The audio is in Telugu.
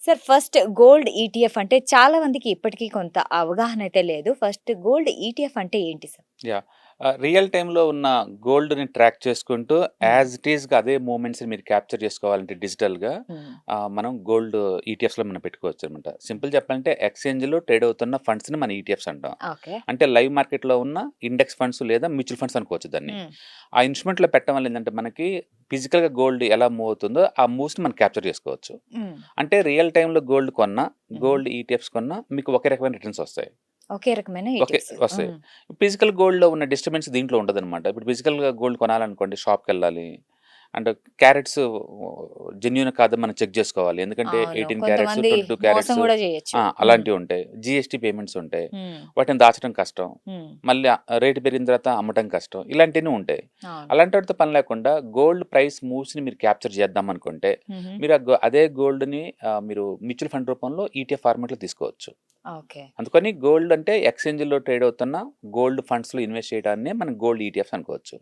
సార్ ఫస్ట్ గోల్డ్ ఈటీఎఫ్ అంటే చాలా మందికి ఇప్పటికీ కొంత అవగాహన అయితే లేదు. ఫస్ట్ గోల్డ్ ఈటీఎఫ్ అంటే ఏంటి సార్? యాహ్! రియల్ టైమ్‌లో ఉన్న గోల్డ్‌ని ట్రాక్ చేసుకుంటూ హ్మ్. యాజ్ ఇట్ ఈస్‌గా అదే మూవ్‌మెంట్స్‌ని మీరు క్యాప్చర్ చేసుకోవాలంటే డిజిటల్‌గా హ్మ్. మనం గోల్డ్ ఈటీఎఫ్స్‌లో మనం పెట్టుకోవచ్చనమాట. సింపుల్ చెప్పాలంటే ఎక్స్‌చేంజ్‌లో ట్రేడ్ అవుతున్న ఫండ్స్‌ని మనం ఈటీఎఫ్స్ అంటాం. ఓకే. అంటే లైవ్ మార్కెట్‌లో ఉన్న ఇండెక్స్ ఫండ్స్ లేదా మ్యూచువల్ ఫండ్స్ అనుకోవచ్చు దాన్ని. హ్మ్. ఆ ఇన్‌స్ట్రుమెంట్‌లో పెట్టడం వల్ల ఏందంటే మనకి ఫిజికల్‌గా గోల్డ్ ఎలా మూవ్ అవుతుందో ఆ మూవ్స్‌ని మనం క్యాప్చర్ చేసుకోవచ్చు. హ్మ్. అంటే రియల్ టైమ్‌లో గోల్డ్ కొన్నా, హుహు. గోల్డ్ ఈటీఎఫ్స్ కొన్నా మీకు ఒకే రకమైన రిటర్న్స్ వస్తాయి. ఒకే రకమైన ఓకే. ఈటీఎఫ్స్. వస్తాయి. హ్మ్. ఫిజికల్ గోల్డ్‌లో ఉన్న డిస్టర్బెన్స్ దీంట్లో ఉండదనమాట. ఇప్పుడు ఫిజికల్‌గా గోల్డ్ కొనాలనుకోండి షాప్‌కెళ్ళాలి. అండ్ క్యారెట్స్ జెన్యూన్ కాదో మనం చెక్ జేసుకోవాలి. ఎందుకంటే అవును. 18 క్యారెట్స్, కొంతమంది 22 మోసం క్యారెట్స్ గూడా జేయొచ్చు. హ్మ్. అలాంటివుంటాయి. జీఎస్టీ పేమెంట్స్ ఉంటాయి. హ్మ్. వాటిని దాచడం కష్టం. హ్మ్. మళ్ళీ రేట్ పెరిగిన తర్వాత అమ్మటం కష్టం. ఇలాంటియన్నీ ఉంటాయి. అవును. అలాంటి వాటితో పని లేకుండా గోల్డ్ ప్రైస్ మూవ్స్‌ని మీరు క్యాప్చర్ చేద్దామనుకుంటే హుహు. మీరు అదే గోల్డ్‌ని మీరు మ్యూచువల్ ఫండ్ రూపంలో ఈటీఎఫ్ ఫార్మాట్‌లో తీసుకోవచ్చు. ఓకే. అందుకని గోల్డ్ అంటే ఎక్స్‌చేంజ్‌లో ట్రేడ్ అవుతున్న గోల్డ్ ఫండ్స్‌లో ఇన్వెస్ట్ చేయడాన్నే మనం గోల్డ్ ఈటీఎఫ్స్ అనుకోవచ్చు.